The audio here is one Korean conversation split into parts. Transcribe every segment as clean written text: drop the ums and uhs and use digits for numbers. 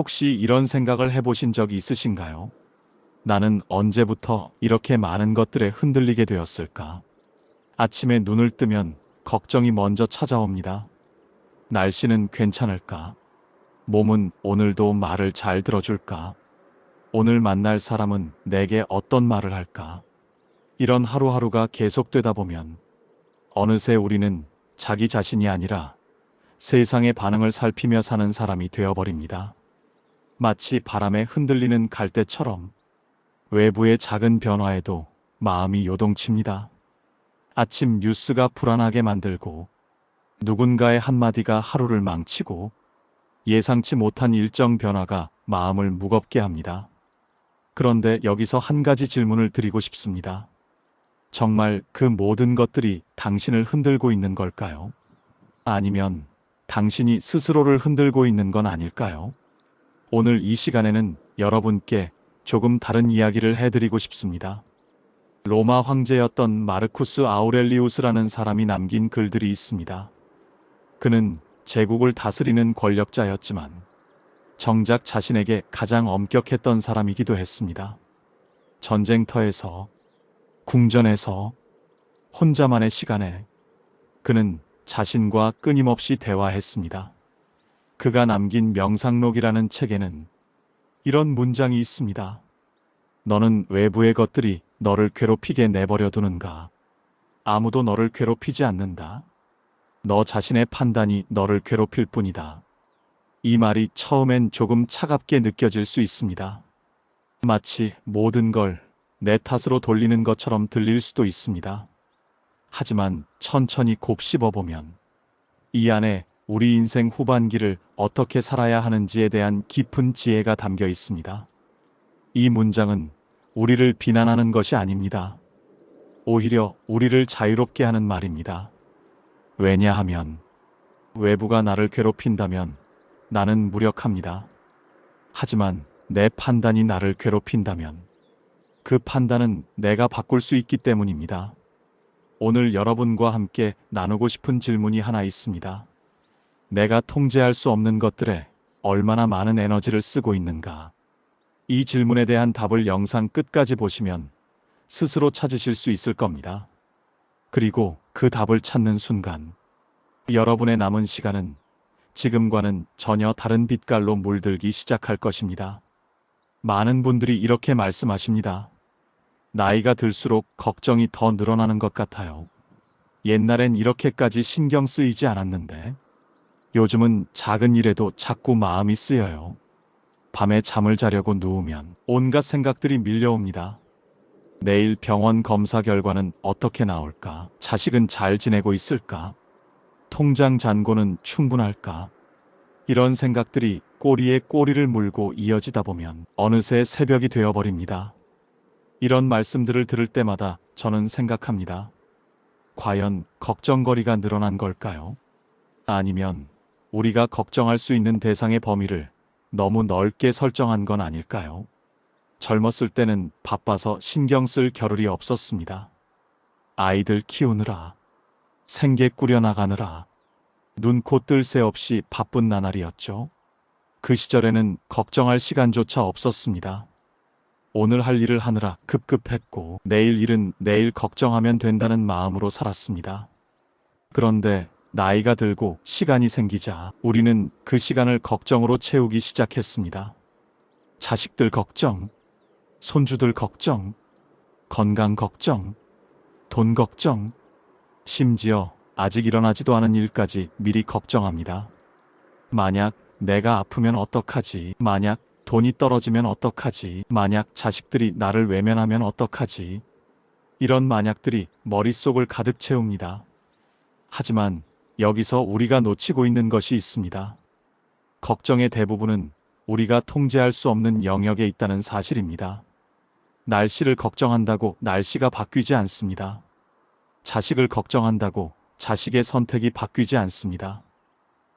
혹시 이런 생각을 해보신 적이 있으신가요? 나는 언제부터 이렇게 많은 것들에 흔들리게 되었을까? 아침에 눈을 뜨면 걱정이 먼저 찾아옵니다. 날씨는 괜찮을까? 몸은 오늘도 말을 잘 들어줄까? 오늘 만날 사람은 내게 어떤 말을 할까? 이런 하루하루가 계속되다 보면 어느새 우리는 자기 자신이 아니라 세상의 반응을 살피며 사는 사람이 되어버립니다. 마치 바람에 흔들리는 갈대처럼 외부의 작은 변화에도 마음이 요동칩니다. 아침 뉴스가 불안하게 만들고 누군가의 한마디가 하루를 망치고 예상치 못한 일정 변화가 마음을 무겁게 합니다. 그런데 여기서 한 가지 질문을 드리고 싶습니다. 정말 그 모든 것들이 당신을 흔들고 있는 걸까요? 아니면 당신이 스스로를 흔들고 있는 건 아닐까요? 오늘 이 시간에는 여러분께 조금 다른 이야기를 해드리고 싶습니다. 로마 황제였던 마르쿠스 아우렐리우스라는 사람이 남긴 글들이 있습니다. 그는 제국을 다스리는 권력자였지만 정작 자신에게 가장 엄격했던 사람이기도 했습니다. 전쟁터에서, 궁전에서, 혼자만의 시간에 그는 자신과 끊임없이 대화했습니다. 그가 남긴 명상록이라는 책에는 이런 문장이 있습니다. 너는 외부의 것들이 너를 괴롭히게 내버려 두는가? 아무도 너를 괴롭히지 않는다. 너 자신의 판단이 너를 괴롭힐 뿐이다. 이 말이 처음엔 조금 차갑게 느껴질 수 있습니다. 마치 모든 걸 내 탓으로 돌리는 것처럼 들릴 수도 있습니다. 하지만 천천히 곱씹어보면 이 안에 우리 인생 후반기를 어떻게 살아야 하는지에 대한 깊은 지혜가 담겨 있습니다. 이 문장은 우리를 비난하는 것이 아닙니다. 오히려 우리를 자유롭게 하는 말입니다. 왜냐하면 외부가 나를 괴롭힌다면 나는 무력합니다. 하지만 내 판단이 나를 괴롭힌다면 그 판단은 내가 바꿀 수 있기 때문입니다. 오늘 여러분과 함께 나누고 싶은 질문이 하나 있습니다. 내가 통제할 수 없는 것들에 얼마나 많은 에너지를 쓰고 있는가? 이 질문에 대한 답을 영상 끝까지 보시면 스스로 찾으실 수 있을 겁니다. 그리고 그 답을 찾는 순간 여러분의 남은 시간은 지금과는 전혀 다른 빛깔로 물들기 시작할 것입니다. 많은 분들이 이렇게 말씀하십니다. 나이가 들수록 걱정이 더 늘어나는 것 같아요. 옛날엔 이렇게까지 신경 쓰이지 않았는데 요즘은 작은 일에도 자꾸 마음이 쓰여요. 밤에 잠을 자려고 누우면 온갖 생각들이 밀려옵니다. 내일 병원 검사 결과는 어떻게 나올까? 자식은 잘 지내고 있을까? 통장 잔고는 충분할까? 이런 생각들이 꼬리에 꼬리를 물고 이어지다 보면 어느새 새벽이 되어버립니다. 이런 말씀들을 들을 때마다 저는 생각합니다. 과연 걱정거리가 늘어난 걸까요? 아니면 우리가 걱정할 수 있는 대상의 범위를 너무 넓게 설정한 건 아닐까요? 젊었을 때는 바빠서 신경 쓸 겨를이 없었습니다. 아이들 키우느라, 생계 꾸려나가느라, 눈, 코, 뜰 새 없이 바쁜 나날이었죠. 그 시절에는 걱정할 시간조차 없었습니다. 오늘 할 일을 하느라 급급했고 내일 일은 내일 걱정하면 된다는 마음으로 살았습니다. 그런데 나이가 들고 시간이 생기자 우리는 그 시간을 걱정으로 채우기 시작했습니다. 자식들 걱정, 손주들 걱정, 건강 걱정, 돈 걱정, 심지어 아직 일어나지도 않은 일까지 미리 걱정합니다. 만약 내가 아프면 어떡하지? 만약 돈이 떨어지면 어떡하지? 만약 자식들이 나를 외면하면 어떡하지? 이런 만약들이 머릿속을 가득 채웁니다. 하지만 여기서 우리가 놓치고 있는 것이 있습니다. 걱정의 대부분은 우리가 통제할 수 없는 영역에 있다는 사실입니다. 날씨를 걱정한다고 날씨가 바뀌지 않습니다. 자식을 걱정한다고 자식의 선택이 바뀌지 않습니다.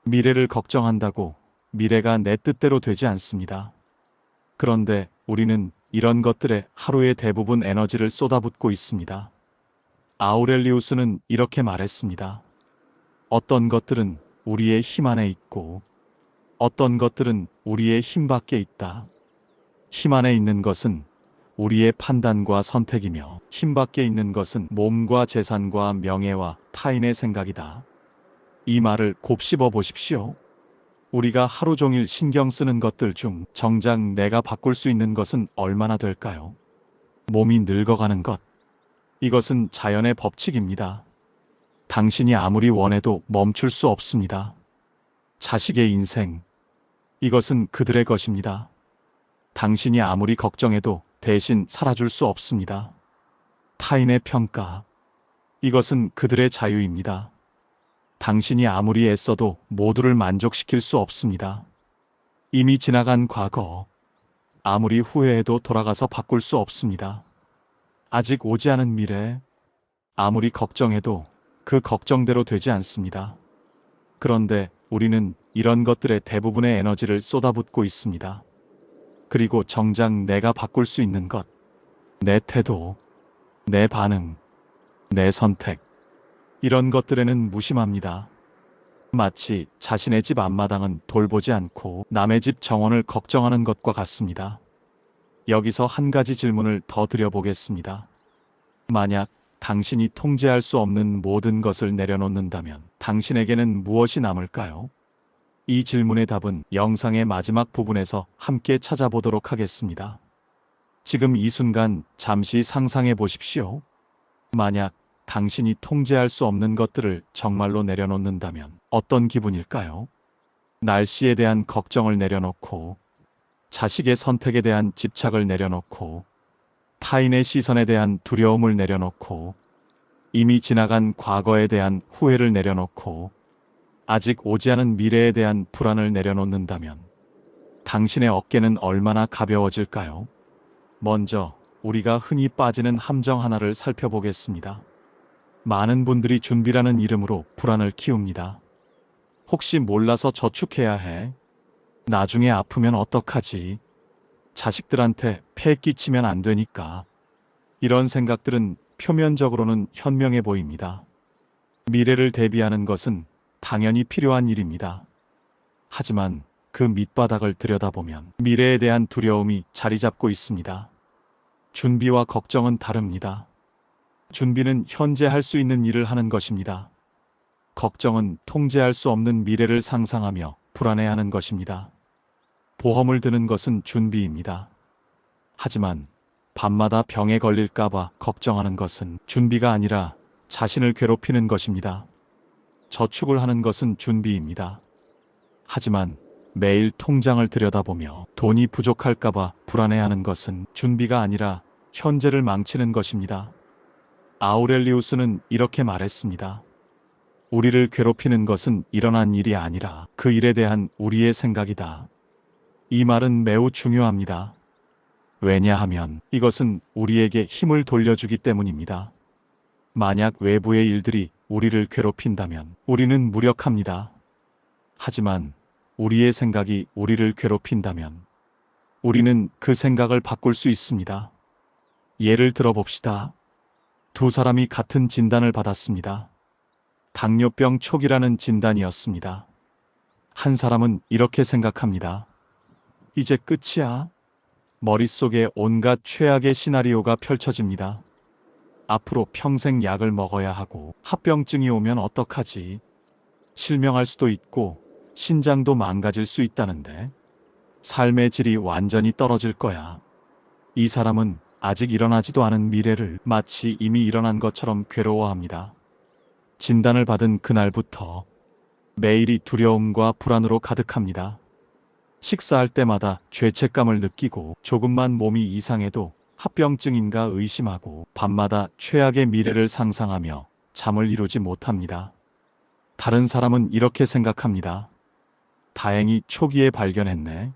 미래를 걱정한다고 미래가 내 뜻대로 되지 않습니다. 그런데 우리는 이런 것들에 하루의 대부분 에너지를 쏟아붓고 있습니다. 아우렐리우스는 이렇게 말했습니다. 어떤 것들은 우리의 힘 안에 있고 어떤 것들은 우리의 힘 밖에 있다. 힘 안에 있는 것은 우리의 판단과 선택이며 힘 밖에 있는 것은 몸과 재산과 명예와 타인의 생각이다. 이 말을 곱씹어 보십시오. 우리가 하루 종일 신경 쓰는 것들 중 정작 내가 바꿀 수 있는 것은 얼마나 될까요? 몸이 늙어가는 것. 이것은 자연의 법칙입니다. 당신이 아무리 원해도 멈출 수 없습니다. 자식의 인생. 이것은 그들의 것입니다. 당신이 아무리 걱정해도 대신 살아줄 수 없습니다. 타인의 평가. 이것은 그들의 자유입니다. 당신이 아무리 애써도 모두를 만족시킬 수 없습니다. 이미 지나간 과거. 아무리 후회해도 돌아가서 바꿀 수 없습니다. 아직 오지 않은 미래. 아무리 걱정해도 그 걱정대로 되지 않습니다. 그런데 우리는 이런 것들에 대부분의 에너지를 쏟아붓고 있습니다. 그리고 정작 내가 바꿀 수 있는 것, 내 태도, 내 반응, 내 선택, 이런 것들에는 무심합니다. 마치 자신의 집 앞마당은 돌보지 않고 남의 집 정원을 걱정하는 것과 같습니다. 여기서 한 가지 질문을 더 드려보겠습니다. 만약 당신이 통제할 수 없는 모든 것을 내려놓는다면 당신에게는 무엇이 남을까요? 이 질문의 답은 영상의 마지막 부분에서 함께 찾아보도록 하겠습니다. 지금 이 순간 잠시 상상해 보십시오. 만약 당신이 통제할 수 없는 것들을 정말로 내려놓는다면 어떤 기분일까요? 날씨에 대한 걱정을 내려놓고, 자식의 선택에 대한 집착을 내려놓고, 타인의 시선에 대한 두려움을 내려놓고, 이미 지나간 과거에 대한 후회를 내려놓고, 아직 오지 않은 미래에 대한 불안을 내려놓는다면 당신의 어깨는 얼마나 가벼워질까요? 먼저 우리가 흔히 빠지는 함정 하나를 살펴보겠습니다. 많은 분들이 준비라는 이름으로 불안을 키웁니다. 혹시 몰라서 저축해야 해? 나중에 아프면 어떡하지? 자식들한테 폐 끼치면 안 되니까. 이런 생각들은 표면적으로는 현명해 보입니다. 미래를 대비하는 것은 당연히 필요한 일입니다. 하지만 그 밑바닥을 들여다보면 미래에 대한 두려움이 자리 잡고 있습니다. 준비와 걱정은 다릅니다. 준비는 현재 할 수 있는 일을 하는 것입니다. 걱정은 통제할 수 없는 미래를 상상하며 불안해하는 것입니다. 보험을 드는 것은 준비입니다. 하지만 밤마다 병에 걸릴까봐 걱정하는 것은 준비가 아니라 자신을 괴롭히는 것입니다. 저축을 하는 것은 준비입니다. 하지만 매일 통장을 들여다보며 돈이 부족할까봐 불안해하는 것은 준비가 아니라 현재를 망치는 것입니다. 아우렐리우스는 이렇게 말했습니다. 우리를 괴롭히는 것은 일어난 일이 아니라 그 일에 대한 우리의 생각이다. 이 말은 매우 중요합니다. 왜냐하면 이것은 우리에게 힘을 돌려주기 때문입니다. 만약 외부의 일들이 우리를 괴롭힌다면 우리는 무력합니다. 하지만 우리의 생각이 우리를 괴롭힌다면 우리는 그 생각을 바꿀 수 있습니다. 예를 들어 봅시다. 두 사람이 같은 진단을 받았습니다. 당뇨병 초기라는 진단이었습니다. 한 사람은 이렇게 생각합니다. 이제 끝이야. 머릿속에 온갖 최악의 시나리오가 펼쳐집니다. 앞으로 평생 약을 먹어야 하고 합병증이 오면 어떡하지? 실명할 수도 있고 신장도 망가질 수 있다는데 삶의 질이 완전히 떨어질 거야. 이 사람은 아직 일어나지도 않은 미래를 마치 이미 일어난 것처럼 괴로워합니다. 진단을 받은 그날부터 매일이 두려움과 불안으로 가득합니다. 식사할 때마다 죄책감을 느끼고 조금만 몸이 이상해도 합병증인가 의심하고 밤마다 최악의 미래를 상상하며 잠을 이루지 못합니다. 다른 사람은 이렇게 생각합니다. 다행히 초기에 발견했네.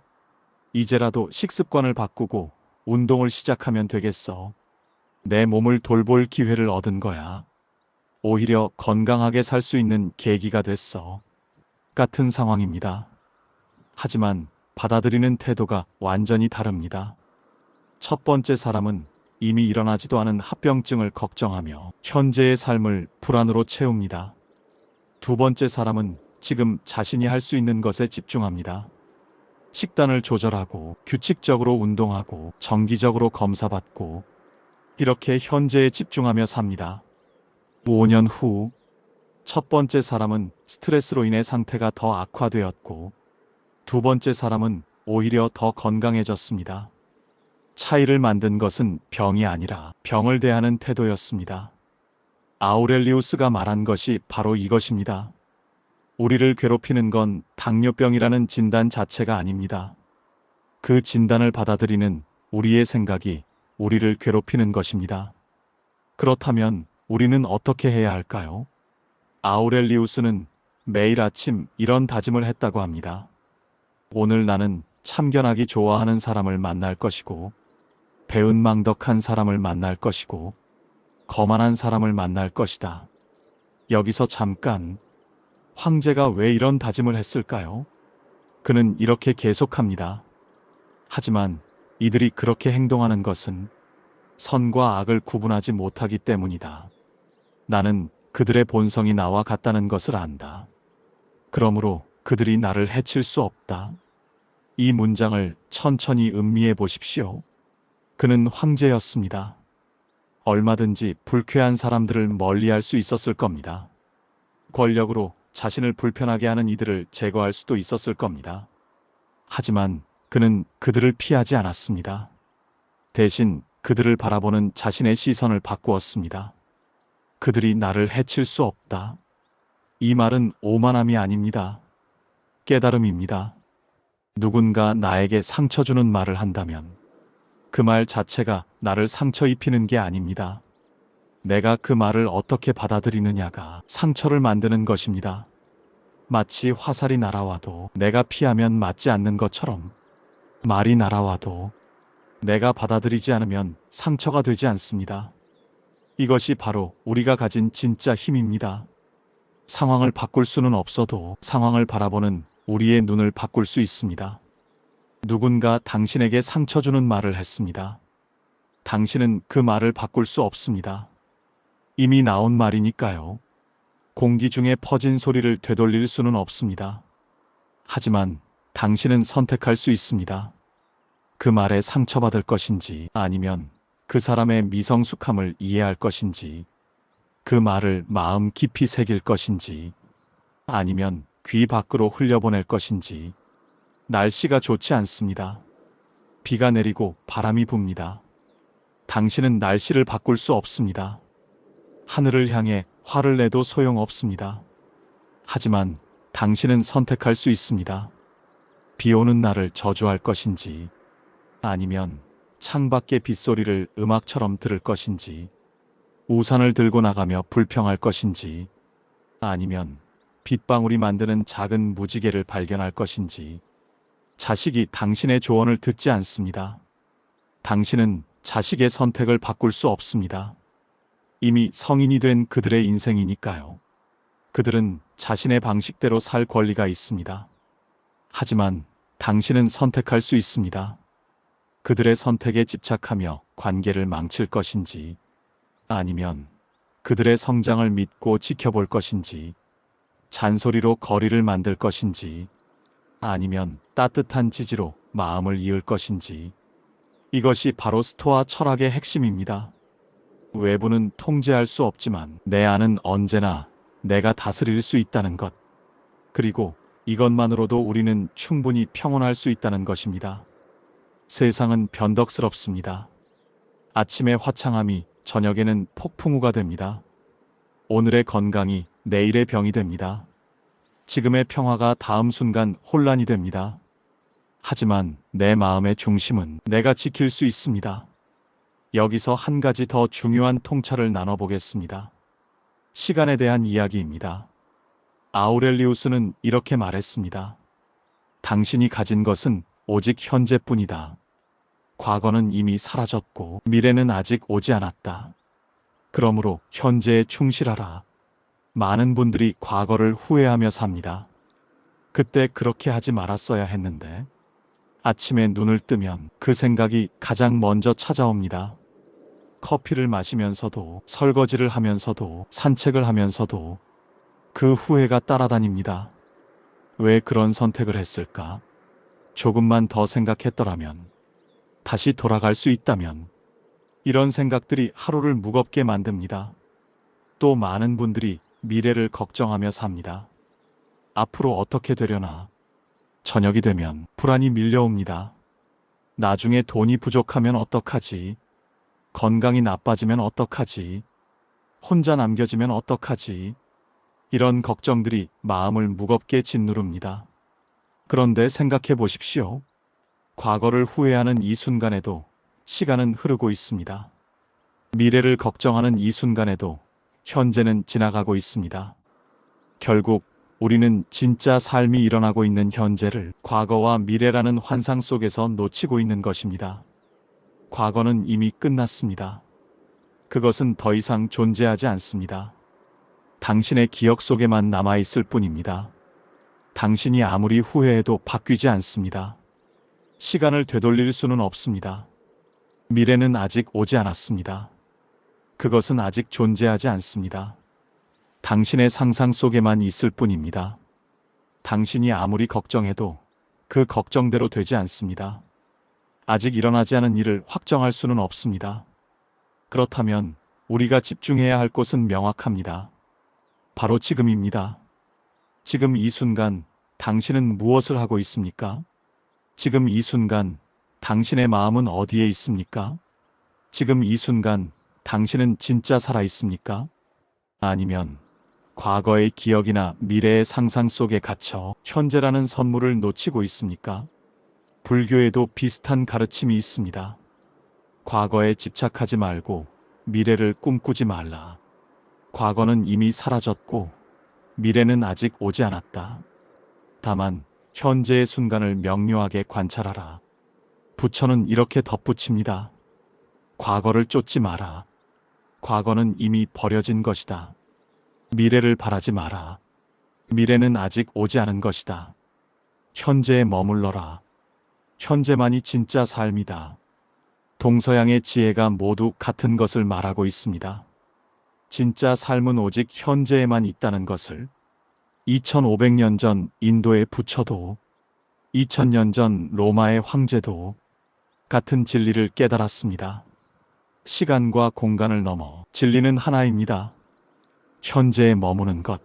이제라도 식습관을 바꾸고 운동을 시작하면 되겠어. 내 몸을 돌볼 기회를 얻은 거야. 오히려 건강하게 살 수 있는 계기가 됐어. 같은 상황입니다. 하지만 받아들이는 태도가 완전히 다릅니다. 첫 번째 사람은 이미 일어나지도 않은 합병증을 걱정하며 현재의 삶을 불안으로 채웁니다. 두 번째 사람은 지금 자신이 할 수 있는 것에 집중합니다. 식단을 조절하고 규칙적으로 운동하고 정기적으로 검사받고 이렇게 현재에 집중하며 삽니다. 5년 후 첫 번째 사람은 스트레스로 인해 상태가 더 악화되었고 두 번째 사람은 오히려 더 건강해졌습니다. 차이를 만든 것은 병이 아니라 병을 대하는 태도였습니다. 아우렐리우스가 말한 것이 바로 이것입니다. 우리를 괴롭히는 건 당뇨병이라는 진단 자체가 아닙니다. 그 진단을 받아들이는 우리의 생각이 우리를 괴롭히는 것입니다. 그렇다면 우리는 어떻게 해야 할까요? 아우렐리우스는 매일 아침 이런 다짐을 했다고 합니다. 오늘 나는 참견하기 좋아하는 사람을 만날 것이고, 배은망덕한 사람을 만날 것이고, 거만한 사람을 만날 것이다. 여기서 잠깐, 황제가 왜 이런 다짐을 했을까요? 그는 이렇게 계속합니다. 하지만 이들이 그렇게 행동하는 것은 선과 악을 구분하지 못하기 때문이다. 나는 그들의 본성이 나와 같다는 것을 안다. 그러므로 그들이 나를 해칠 수 없다. 이 문장을 천천히 음미해 보십시오. 그는 황제였습니다. 얼마든지 불쾌한 사람들을 멀리할 수 있었을 겁니다. 권력으로 자신을 불편하게 하는 이들을 제거할 수도 있었을 겁니다. 하지만 그는 그들을 피하지 않았습니다. 대신 그들을 바라보는 자신의 시선을 바꾸었습니다. 그들이 나를 해칠 수 없다. 이 말은 오만함이 아닙니다. 깨달음입니다. 누군가 나에게 상처 주는 말을 한다면 그 말 자체가 나를 상처 입히는 게 아닙니다. 내가 그 말을 어떻게 받아들이느냐가 상처를 만드는 것입니다. 마치 화살이 날아와도 내가 피하면 맞지 않는 것처럼 말이 날아와도 내가 받아들이지 않으면 상처가 되지 않습니다. 이것이 바로 우리가 가진 진짜 힘입니다. 상황을 바꿀 수는 없어도 상황을 바라보는 우리의 눈을 바꿀 수 있습니다. 누군가 당신에게 상처 주는 말을 했습니다. 당신은 그 말을 바꿀 수 없습니다. 이미 나온 말이니까요. 공기 중에 퍼진 소리를 되돌릴 수는 없습니다. 하지만 당신은 선택할 수 있습니다. 그 말에 상처받을 것인지 아니면 그 사람의 미성숙함을 이해할 것인지, 그 말을 마음 깊이 새길 것인지 아니면 귀 밖으로 흘려보낼 것인지. 날씨가 좋지 않습니다. 비가 내리고 바람이 붑니다. 당신은 날씨를 바꿀 수 없습니다. 하늘을 향해 화를 내도 소용없습니다. 하지만 당신은 선택할 수 있습니다. 비 오는 날을 저주할 것인지 아니면 창밖의 빗소리를 음악처럼 들을 것인지, 우산을 들고 나가며 불평할 것인지 아니면 빗방울이 만드는 작은 무지개를 발견할 것인지. 자식이 당신의 조언을 듣지 않습니다. 당신은 자식의 선택을 바꿀 수 없습니다. 이미 성인이 된 그들의 인생이니까요. 그들은 자신의 방식대로 살 권리가 있습니다. 하지만 당신은 선택할 수 있습니다. 그들의 선택에 집착하며 관계를 망칠 것인지 아니면 그들의 성장을 믿고 지켜볼 것인지, 잔소리로 거리를 만들 것인지 아니면 따뜻한 지지로 마음을 이을 것인지. 이것이 바로 스토아 철학의 핵심입니다. 외부는 통제할 수 없지만 내 안은 언제나 내가 다스릴 수 있다는 것. 그리고 이것만으로도 우리는 충분히 평온할 수 있다는 것입니다. 세상은 변덕스럽습니다. 아침의 화창함이 저녁에는 폭풍우가 됩니다. 오늘의 건강이 내일의 병이 됩니다. 지금의 평화가 다음 순간 혼란이 됩니다. 하지만 내 마음의 중심은 내가 지킬 수 있습니다. 여기서 한 가지 더 중요한 통찰을 나눠보겠습니다. 시간에 대한 이야기입니다. 아우렐리우스는 이렇게 말했습니다. 당신이 가진 것은 오직 현재뿐이다. 과거는 이미 사라졌고 미래는 아직 오지 않았다. 그러므로 현재에 충실하라. 많은 분들이 과거를 후회하며 삽니다. 그때 그렇게 하지 말았어야 했는데. 아침에 눈을 뜨면 그 생각이 가장 먼저 찾아옵니다. 커피를 마시면서도, 설거지를 하면서도, 산책을 하면서도 그 후회가 따라다닙니다. 왜 그런 선택을 했을까? 조금만 더 생각했더라면, 다시 돌아갈 수 있다면, 이런 생각들이 하루를 무겁게 만듭니다. 또 많은 분들이 미래를 걱정하며 삽니다. 앞으로 어떻게 되려나? 저녁이 되면 불안이 밀려옵니다. 나중에 돈이 부족하면 어떡하지? 건강이 나빠지면 어떡하지? 혼자 남겨지면 어떡하지? 이런 걱정들이 마음을 무겁게 짓누릅니다. 그런데 생각해 보십시오. 과거를 후회하는 이 순간에도 시간은 흐르고 있습니다. 미래를 걱정하는 이 순간에도 현재는 지나가고 있습니다. 결국 우리는 진짜 삶이 일어나고 있는 현재를 과거와 미래라는 환상 속에서 놓치고 있는 것입니다. 과거는 이미 끝났습니다. 그것은 더 이상 존재하지 않습니다. 당신의 기억 속에만 남아있을 뿐입니다. 당신이 아무리 후회해도 바뀌지 않습니다. 시간을 되돌릴 수는 없습니다. 미래는 아직 오지 않았습니다. 그것은 아직 존재하지 않습니다. 당신의 상상 속에만 있을 뿐입니다. 당신이 아무리 걱정해도 그 걱정대로 되지 않습니다. 아직 일어나지 않은 일을 확정할 수는 없습니다. 그렇다면 우리가 집중해야 할 곳은 명확합니다. 바로 지금입니다. 지금 이 순간 당신은 무엇을 하고 있습니까? 지금 이 순간 당신의 마음은 어디에 있습니까? 지금 이 순간 당신은 진짜 살아 있습니까? 아니면 과거의 기억이나 미래의 상상 속에 갇혀 현재라는 선물을 놓치고 있습니까? 불교에도 비슷한 가르침이 있습니다. 과거에 집착하지 말고 미래를 꿈꾸지 말라. 과거는 이미 사라졌고 미래는 아직 오지 않았다. 다만 현재의 순간을 명료하게 관찰하라. 부처는 이렇게 덧붙입니다. 과거를 쫓지 마라. 과거는 이미 버려진 것이다. 미래를 바라지 마라. 미래는 아직 오지 않은 것이다. 현재에 머물러라. 현재만이 진짜 삶이다. 동서양의 지혜가 모두 같은 것을 말하고 있습니다. 진짜 삶은 오직 현재에만 있다는 것을 2500년 전 인도의 부처도 2000년 전 로마의 황제도 같은 진리를 깨달았습니다. 시간과 공간을 넘어 진리는 하나입니다. 현재에 머무는 것,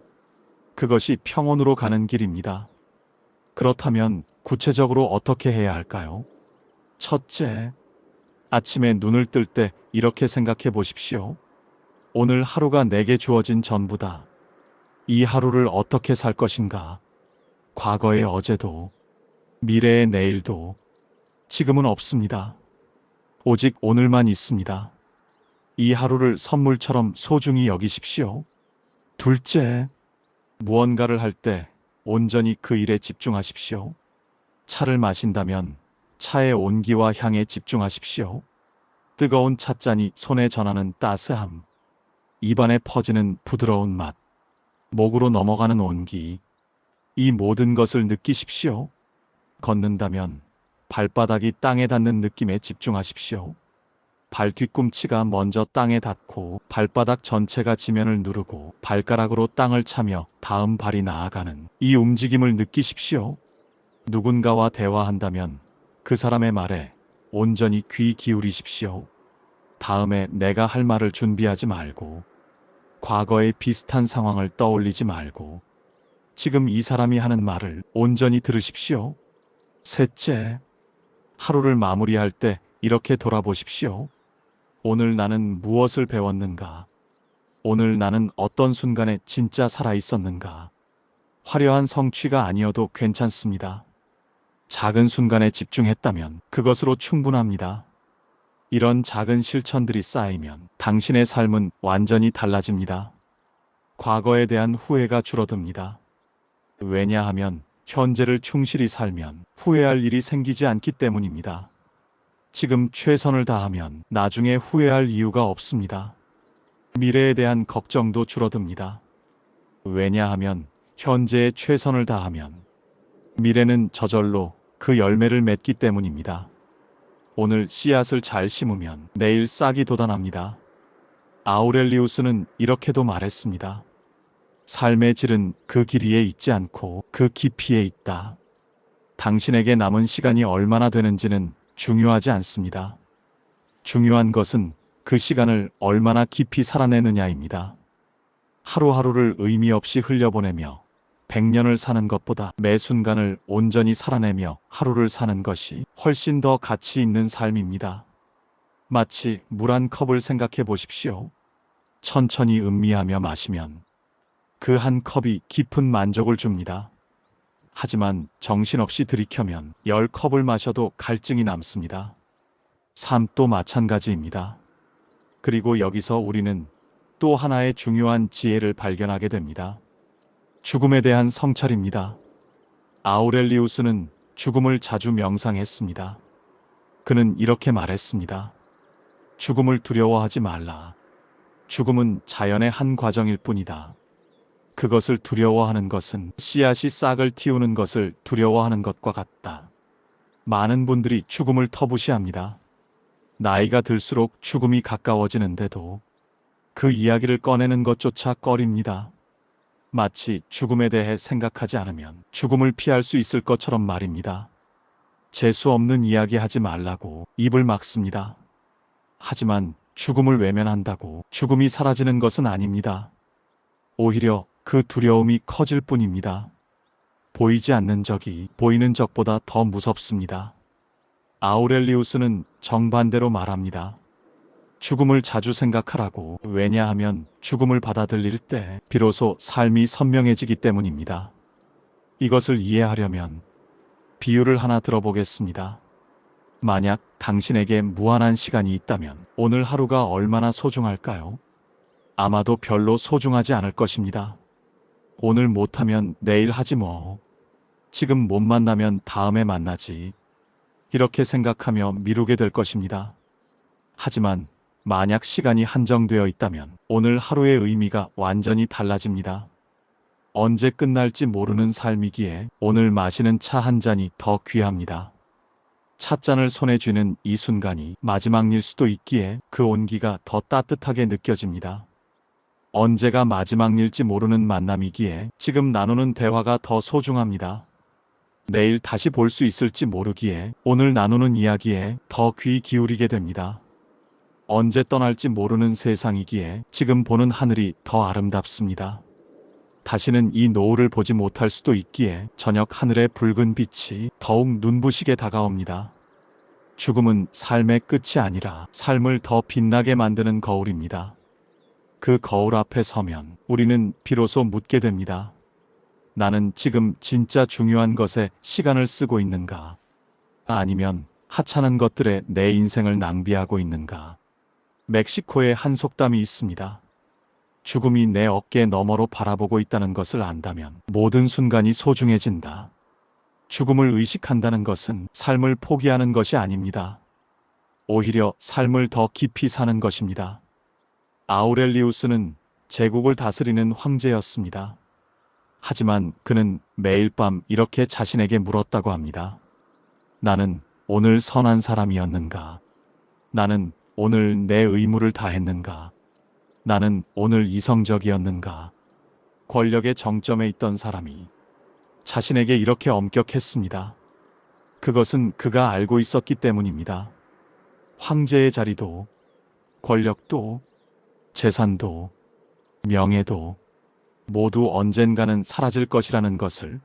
그것이 평온으로 가는 길입니다. 그렇다면 구체적으로 어떻게 해야 할까요? 첫째, 아침에 눈을 뜰 때 이렇게 생각해 보십시오. 오늘 하루가 내게 주어진 전부다. 이 하루를 어떻게 살 것인가? 과거의 어제도, 미래의 내일도, 지금은 없습니다. 오직 오늘만 있습니다. 이 하루를 선물처럼 소중히 여기십시오. 둘째, 무언가를 할 때 온전히 그 일에 집중하십시오. 차를 마신다면 차의 온기와 향에 집중하십시오. 뜨거운 찻잔이 손에 전하는 따스함, 입안에 퍼지는 부드러운 맛, 목으로 넘어가는 온기, 이 모든 것을 느끼십시오. 걷는다면 발바닥이 땅에 닿는 느낌에 집중하십시오. 발 뒤꿈치가 먼저 땅에 닿고 발바닥 전체가 지면을 누르고 발가락으로 땅을 차며 다음 발이 나아가는 이 움직임을 느끼십시오. 누군가와 대화한다면 그 사람의 말에 온전히 귀 기울이십시오. 다음에 내가 할 말을 준비하지 말고 과거의 비슷한 상황을 떠올리지 말고 지금 이 사람이 하는 말을 온전히 들으십시오. 셋째, 하루를 마무리할 때 이렇게 돌아보십시오. 오늘 나는 무엇을 배웠는가? 오늘 나는 어떤 순간에 진짜 살아 있었는가? 화려한 성취가 아니어도 괜찮습니다. 작은 순간에 집중했다면 그것으로 충분합니다. 이런 작은 실천들이 쌓이면 당신의 삶은 완전히 달라집니다. 과거에 대한 후회가 줄어듭니다. 왜냐하면 현재를 충실히 살면 후회할 일이 생기지 않기 때문입니다. 지금 최선을 다하면 나중에 후회할 이유가 없습니다. 미래에 대한 걱정도 줄어듭니다. 왜냐하면 현재에 최선을 다하면 미래는 저절로 그 열매를 맺기 때문입니다. 오늘 씨앗을 잘 심으면 내일 싹이 돋아납니다. 아우렐리우스는 이렇게도 말했습니다. 삶의 질은 그 길이에 있지 않고 그 깊이에 있다. 당신에게 남은 시간이 얼마나 되는지는 중요하지 않습니다. 중요한 것은 그 시간을 얼마나 깊이 살아내느냐입니다. 하루하루를 의미 없이 흘려보내며 100년을 사는 것보다 매 순간을 온전히 살아내며 하루를 사는 것이 훨씬 더 가치 있는 삶입니다. 마치 물 한 컵을 생각해 보십시오. 천천히 음미하며 마시면 그 한 컵이 깊은 만족을 줍니다. 하지만 정신없이 들이켜면 10컵을 마셔도 갈증이 남습니다. 삶도 마찬가지입니다. 그리고 여기서 우리는 또 하나의 중요한 지혜를 발견하게 됩니다. 죽음에 대한 성찰입니다. 아우렐리우스는 죽음을 자주 명상했습니다. 그는 이렇게 말했습니다. 죽음을 두려워하지 말라. 죽음은 자연의 한 과정일 뿐이다. 그것을 두려워하는 것은 씨앗이 싹을 틔우는 것을 두려워하는 것과 같다. 많은 분들이 죽음을 터부시합니다. 나이가 들수록 죽음이 가까워지는데도 그 이야기를 꺼내는 것조차 꺼립니다. 마치 죽음에 대해 생각하지 않으면 죽음을 피할 수 있을 것처럼 말입니다. 재수 없는 이야기 하지 말라고 입을 막습니다. 하지만 죽음을 외면한다고 죽음이 사라지는 것은 아닙니다. 오히려 그 두려움이 커질 뿐입니다. 보이지 않는 적이 보이는 적보다 더 무섭습니다. 아우렐리우스는 정반대로 말합니다. 죽음을 자주 생각하라고. 왜냐하면 죽음을 받아들일 때 비로소 삶이 선명해지기 때문입니다. 이것을 이해하려면 비유를 하나 들어보겠습니다. 만약 당신에게 무한한 시간이 있다면 오늘 하루가 얼마나 소중할까요? 아마도 별로 소중하지 않을 것입니다. 오늘 못하면 내일 하지 뭐. 지금 못 만나면 다음에 만나지. 이렇게 생각하며 미루게 될 것입니다. 하지만 만약 시간이 한정되어 있다면 오늘 하루의 의미가 완전히 달라집니다. 언제 끝날지 모르는 삶이기에 오늘 마시는 차 한 잔이 더 귀합니다. 찻잔을 손에 쥐는 이 순간이 마지막일 수도 있기에 그 온기가 더 따뜻하게 느껴집니다. 언제가 마지막일지 모르는 만남이기에 지금 나누는 대화가 더 소중합니다. 내일 다시 볼 수 있을지 모르기에 오늘 나누는 이야기에 더 귀 기울이게 됩니다. 언제 떠날지 모르는 세상이기에 지금 보는 하늘이 더 아름답습니다. 다시는 이 노을을 보지 못할 수도 있기에 저녁 하늘의 붉은 빛이 더욱 눈부시게 다가옵니다. 죽음은 삶의 끝이 아니라 삶을 더 빛나게 만드는 거울입니다. 그 거울 앞에 서면 우리는 비로소 묻게 됩니다. 나는 지금 진짜 중요한 것에 시간을 쓰고 있는가? 아니면 하찮은 것들에 내 인생을 낭비하고 있는가? 멕시코에 한 속담이 있습니다. 죽음이 내 어깨 너머로 바라보고 있다는 것을 안다면 모든 순간이 소중해진다. 죽음을 의식한다는 것은 삶을 포기하는 것이 아닙니다. 오히려 삶을 더 깊이 사는 것입니다. 아우렐리우스는 제국을 다스리는 황제였습니다. 하지만 그는 매일 밤 이렇게 자신에게 물었다고 합니다. 나는 오늘 선한 사람이었는가? 나는 오늘 내 의무를 다했는가? 나는 오늘 이성적이었는가? 권력의 정점에 있던 사람이 자신에게 이렇게 엄격했습니다. 그것은 그가 알고 있었기 때문입니다. 황제의 자리도, 권력도, 재산도, 명예도 모두 언젠가는 사라질 것이라는 것을,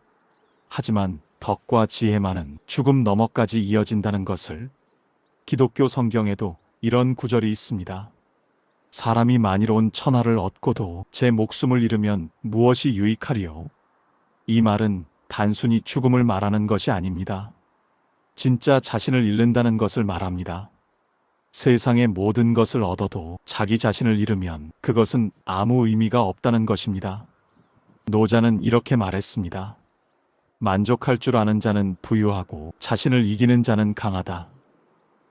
하지만 덕과 지혜만은 죽음 너머까지 이어진다는 것을. 기독교 성경에도 이런 구절이 있습니다. 사람이 만이로운 천하를 얻고도 제 목숨을 잃으면 무엇이 유익하리요? 이 말은 단순히 죽음을 말하는 것이 아닙니다. 진짜 자신을 잃는다는 것을 말합니다. 세상의 모든 것을 얻어도 자기 자신을 잃으면 그것은 아무 의미가 없다는 것입니다. 노자는 이렇게 말했습니다. 만족할 줄 아는 자는 부유하고 자신을 이기는 자는 강하다.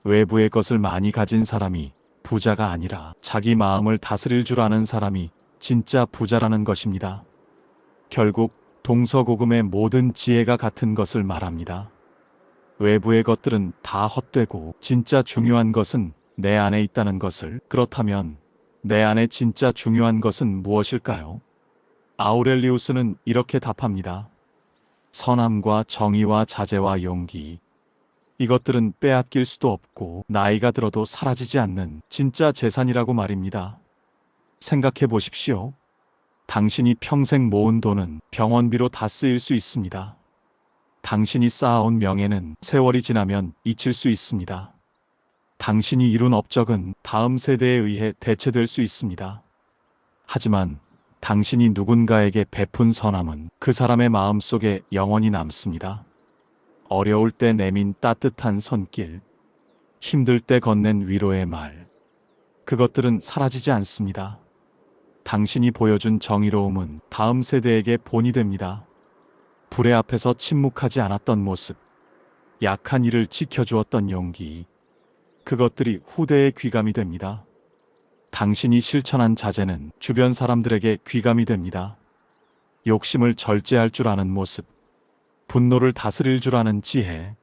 외부의 것을 많이 가진 사람이 부자가 아니라 자기 마음을 다스릴 줄 아는 사람이 진짜 부자라는 것입니다. 결국 동서고금의 모든 지혜가 같은 것을 말합니다. 외부의 것들은 다 헛되고 진짜 중요한 것은 내 안에 있다는 것을. 그렇다면 내 안에 진짜 중요한 것은 무엇일까요? 아우렐리우스는 이렇게 답합니다. 선함과 정의와 자제와 용기. 이것들은 빼앗길 수도 없고 나이가 들어도 사라지지 않는 진짜 재산이라고 말입니다. 생각해 보십시오. 당신이 평생 모은 돈은 병원비로 다 쓰일 수 있습니다. 당신이 쌓아온 명예는 세월이 지나면 잊힐 수 있습니다. 당신이 이룬 업적은 다음 세대에 의해 대체될 수 있습니다. 하지만 당신이 누군가에게 베푼 선함은 그 사람의 마음 속에 영원히 남습니다. 어려울 때 내민 따뜻한 손길, 힘들 때 건넨 위로의 말, 그것들은 사라지지 않습니다. 당신이 보여준 정의로움은 다음 세대에게 본이 됩니다. 불의 앞에서 침묵하지 않았던 모습, 약한 이를 지켜주었던 용기, 그것들이 후대의 귀감이 됩니다. 당신이 실천한 자제는 주변 사람들에게 귀감이 됩니다. 욕심을 절제할 줄 아는 모습, 분노를 다스릴 줄 아는 지혜,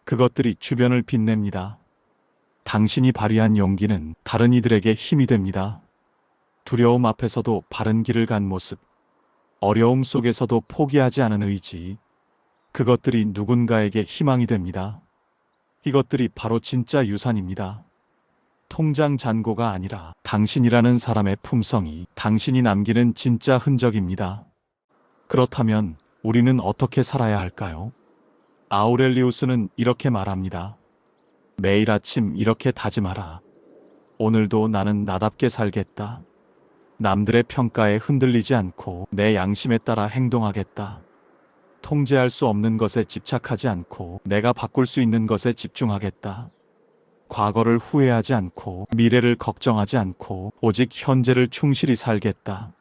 그것들이 주변을 빛냅니다. 당신이 발휘한 용기는 다른 이들에게 힘이 됩니다. 두려움 앞에서도 바른 길을 간 모습, 어려움 속에서도 포기하지 않은 의지, 그것들이 누군가에게 희망이 됩니다. 이것들이 바로 진짜 유산입니다. 통장 잔고가 아니라 당신이라는 사람의 품성이 당신이 남기는 진짜 흔적입니다. 그렇다면 우리는 어떻게 살아야 할까요? 아우렐리우스는 이렇게 말합니다. 매일 아침 이렇게 다짐하라. 오늘도 나는 나답게 살겠다. 남들의 평가에 흔들리지 않고 내 양심에 따라 행동하겠다. 통제할 수 없는 것에 집착하지 않고 내가 바꿀 수 있는 것에 집중하겠다. 과거를 후회하지 않고 미래를 걱정하지 않고 오직 현재를 충실히 살겠다.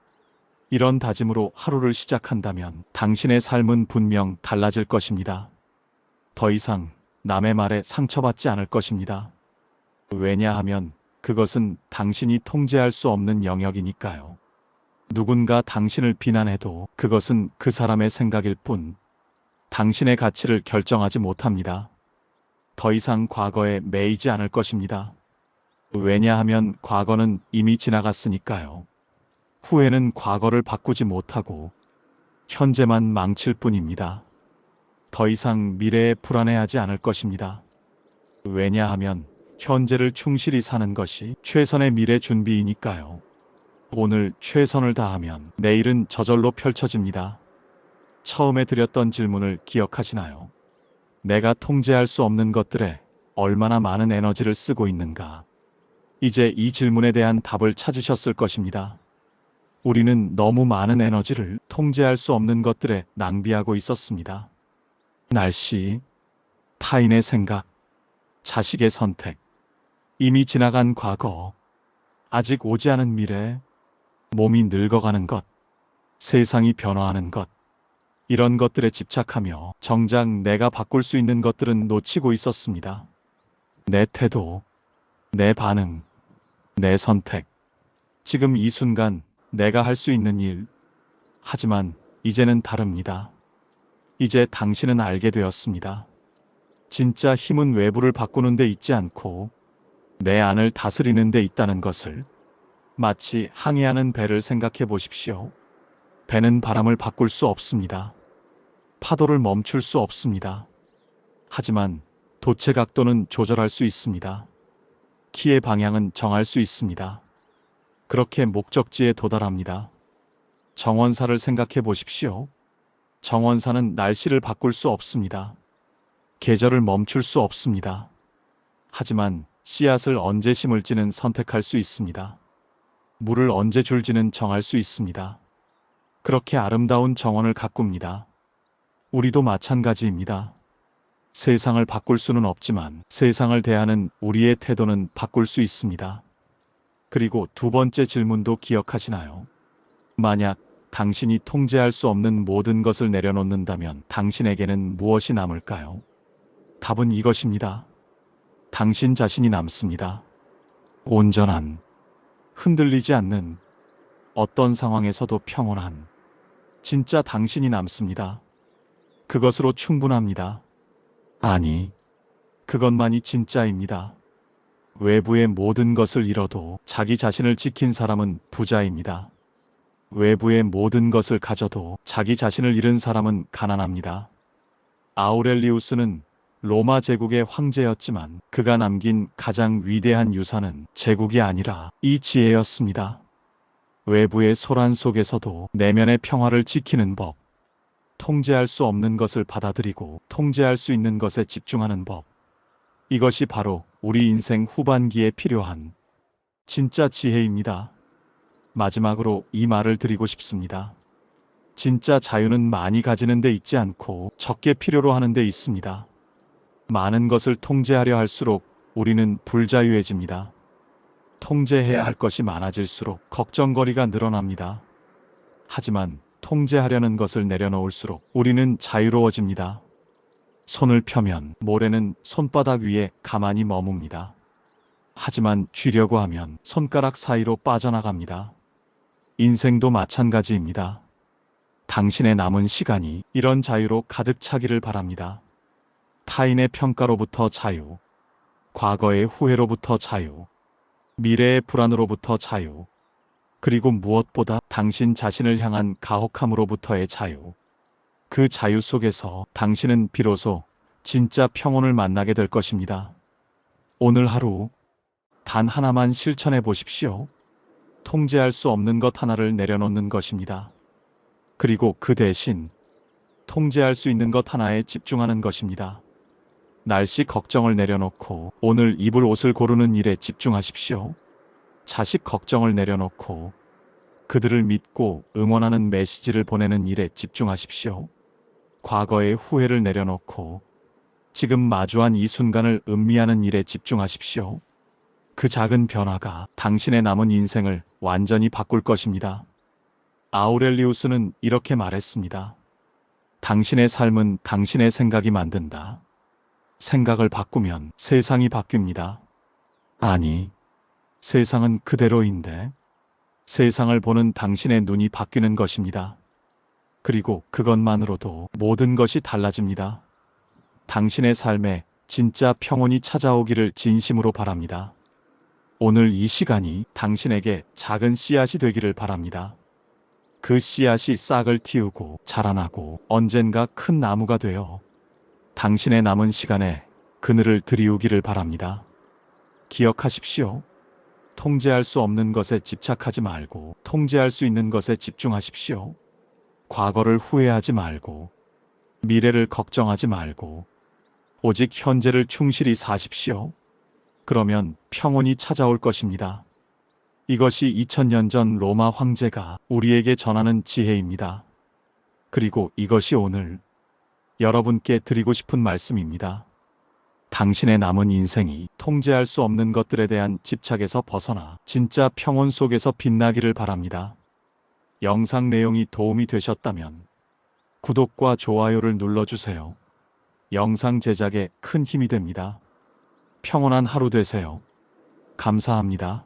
이런 다짐으로 하루를 시작한다면 당신의 삶은 분명 달라질 것입니다. 더 이상 남의 말에 상처받지 않을 것입니다. 왜냐하면 그것은 당신이 통제할 수 없는 영역이니까요. 누군가 당신을 비난해도 그것은 그 사람의 생각일 뿐 당신의 가치를 결정하지 못합니다. 더 이상 과거에 매이지 않을 것입니다. 왜냐하면 과거는 이미 지나갔으니까요. 후회는 과거를 바꾸지 못하고 현재만 망칠 뿐입니다. 더 이상 미래에 불안해하지 않을 것입니다. 왜냐하면 현재를 충실히 사는 것이 최선의 미래 준비이니까요. 오늘 최선을 다하면 내일은 저절로 펼쳐집니다. 처음에 드렸던 질문을 기억하시나요? 내가 통제할 수 없는 것들에 얼마나 많은 에너지를 쓰고 있는가? 이제 이 질문에 대한 답을 찾으셨을 것입니다. 우리는 너무 많은 에너지를 통제할 수 없는 것들에 낭비하고 있었습니다. 날씨, 타인의 생각, 자식의 선택, 이미 지나간 과거, 아직 오지 않은 미래, 몸이 늙어가는 것, 세상이 변화하는 것, 이런 것들에 집착하며 정작 내가 바꿀 수 있는 것들은 놓치고 있었습니다. 내 태도, 내 반응, 내 선택, 지금 이 순간 내가 할 수 있는 일. 하지만 이제는 다릅니다. 이제 당신은 알게 되었습니다. 진짜 힘은 외부를 바꾸는 데 있지 않고 내 안을 다스리는 데 있다는 것을. 마치 항해하는 배를 생각해 보십시오. 배는 바람을 바꿀 수 없습니다. 파도를 멈출 수 없습니다. 하지만 돛의 각도는 조절할 수 있습니다. 키의 방향은 정할 수 있습니다. 그렇게 목적지에 도달합니다. 정원사를 생각해 보십시오. 정원사는 날씨를 바꿀 수 없습니다. 계절을 멈출 수 없습니다. 하지만 씨앗을 언제 심을지는 선택할 수 있습니다. 물을 언제 줄지는 정할 수 있습니다. 그렇게 아름다운 정원을 가꿉니다. 우리도 마찬가지입니다. 세상을 바꿀 수는 없지만 세상을 대하는 우리의 태도는 바꿀 수 있습니다. 그리고 두 번째 질문도 기억하시나요? 만약 당신이 통제할 수 없는 모든 것을 내려놓는다면 당신에게는 무엇이 남을까요? 답은 이것입니다. 당신 자신이 남습니다. 온전한, 흔들리지 않는, 어떤 상황에서도 평온한, 진짜 당신이 남습니다. 그것으로 충분합니다. 아니, 그것만이 진짜입니다. 외부의 모든 것을 잃어도 자기 자신을 지킨 사람은 부자입니다. 외부의 모든 것을 가져도 자기 자신을 잃은 사람은 가난합니다. 아우렐리우스는 로마 제국의 황제였지만 그가 남긴 가장 위대한 유산은 제국이 아니라 이 지혜였습니다. 외부의 소란 속에서도 내면의 평화를 지키는 법, 통제할 수 없는 것을 받아들이고 통제할 수 있는 것에 집중하는 법. 이것이 바로 우리 인생 후반기에 필요한 진짜 지혜입니다. 마지막으로 이 말을 드리고 싶습니다. 진짜 자유는 많이 가지는 데 있지 않고 적게 필요로 하는 데 있습니다. 많은 것을 통제하려 할수록 우리는 불자유해집니다. 통제해야 할 것이 많아질수록 걱정거리가 늘어납니다. 하지만 통제하려는 것을 내려놓을수록 우리는 자유로워집니다. 손을 펴면 모래는 손바닥 위에 가만히 머뭅니다. 하지만 쥐려고 하면 손가락 사이로 빠져나갑니다. 인생도 마찬가지입니다. 당신의 남은 시간이 이런 자유로 가득 차기를 바랍니다. 타인의 평가로부터 자유, 과거의 후회로부터 자유, 미래의 불안으로부터 자유, 그리고 무엇보다 당신 자신을 향한 가혹함으로부터의 자유. 그 자유 속에서 당신은 비로소 진짜 평온을 만나게 될 것입니다. 오늘 하루 단 하나만 실천해 보십시오. 통제할 수 없는 것 하나를 내려놓는 것입니다. 그리고 그 대신 통제할 수 있는 것 하나에 집중하는 것입니다. 날씨 걱정을 내려놓고 오늘 입을 옷을 고르는 일에 집중하십시오. 자식 걱정을 내려놓고 그들을 믿고 응원하는 메시지를 보내는 일에 집중하십시오. 과거의 후회를 내려놓고 지금 마주한 이 순간을 음미하는 일에 집중하십시오. 그 작은 변화가 당신의 남은 인생을 완전히 바꿀 것입니다. 아우렐리우스는 이렇게 말했습니다. 당신의 삶은 당신의 생각이 만든다. 생각을 바꾸면 세상이 바뀝니다. 아니, 세상은 그대로인데 세상을 보는 당신의 눈이 바뀌는 것입니다. 그리고 그것만으로도 모든 것이 달라집니다. 당신의 삶에 진짜 평온이 찾아오기를 진심으로 바랍니다. 오늘 이 시간이 당신에게 작은 씨앗이 되기를 바랍니다. 그 씨앗이 싹을 틔우고 자라나고 언젠가 큰 나무가 되어 당신의 남은 시간에 그늘을 드리우기를 바랍니다. 기억하십시오. 통제할 수 없는 것에 집착하지 말고 통제할 수 있는 것에 집중하십시오. 과거를 후회하지 말고 미래를 걱정하지 말고 오직 현재를 충실히 사십시오. 그러면 평온이 찾아올 것입니다. 이것이 2000년 전 로마 황제가 우리에게 전하는 지혜입니다. 그리고 이것이 오늘 여러분께 드리고 싶은 말씀입니다. 당신의 남은 인생이 통제할 수 없는 것들에 대한 집착에서 벗어나 진짜 평온 속에서 빛나기를 바랍니다. 영상 내용이 도움이 되셨다면 구독과 좋아요를 눌러주세요. 영상 제작에 큰 힘이 됩니다. 평온한 하루 되세요. 감사합니다.